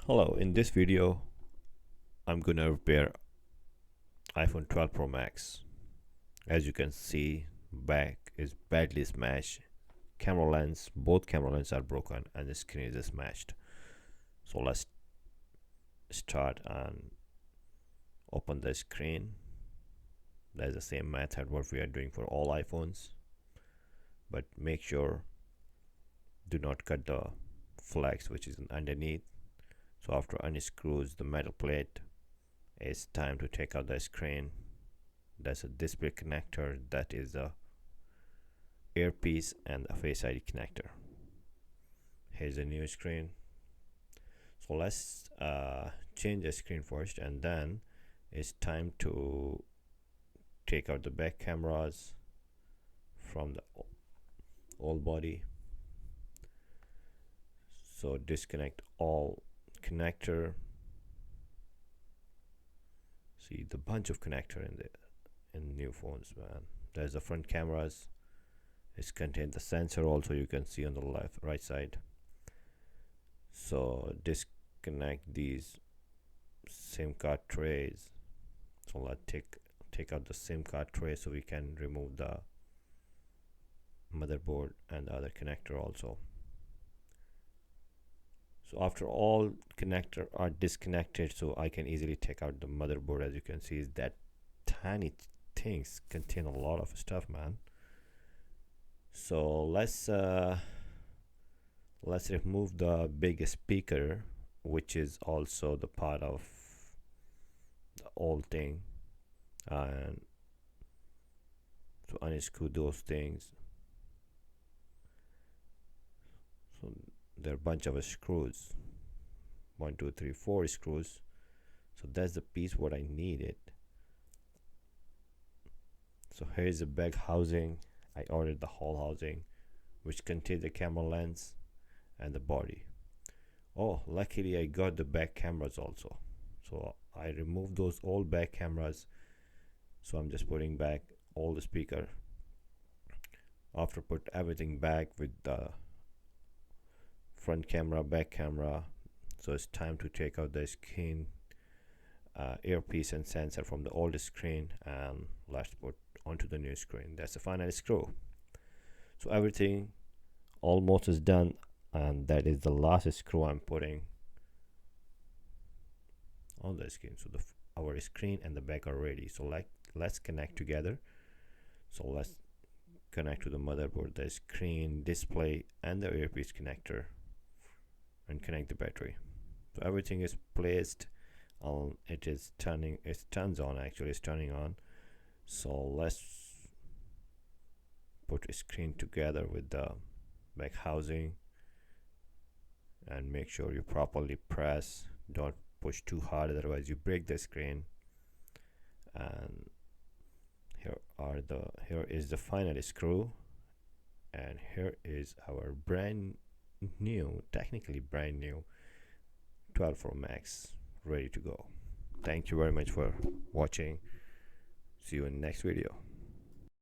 Hello, in this video I'm gonna repair iPhone 12 Pro Max. As you can see, back is badly smashed. Both camera lenses are broken and the screen is smashed. So let's start and open the screen. That's the same method what we are doing for all iPhones, but make sure do not cut the flex which is underneath. So after unscrews the metal plate, it's time to take out the screen. That's a display connector, that is a earpiece, and a Face ID connector. Here's a new screen. So let's change the screen first, and then it's time to take out the back cameras from the old body. So disconnect all connector. See the bunch of connector in new phones, man. There's the front cameras. It's contained the sensor also, you can see on the right side. So disconnect these SIM card trays. So let's take out the SIM card tray so we can remove the motherboard and the other connector also. So after all connector are disconnected, so I can easily take out the motherboard. As you can see, is that tiny things contain a lot of stuff, man. So let's remove the big speaker, which is also the part of the old thing, and to unscrew those things. So there are a bunch of screws, 1 2 3 4 screws. So that's the piece what I needed. So here's the back housing. I ordered the whole housing, which contains the camera lens and the body. Oh, luckily I got the back cameras also. So I removed those old back cameras. So I'm just putting back all the speaker. After put everything back with the front camera, back camera, so it's time to take out the screen, earpiece and sensor from the old screen, and let's put onto the new screen. That's the final screw. So everything almost is done, and that is the last screw I'm putting on the screen. So our screen and the back are ready. So let's connect together. So let's connect to the motherboard, the screen, display, and the earpiece connector, and connect the battery. So everything is placed. It turns on, actually it's turning on. So let's put a screen together with the back housing, and make sure you properly press, don't push too hard, otherwise you break the screen. And here is the final screw, and here is our technically brand new 12 Pro Max ready to go. Thank you very much for watching. See you in the next video.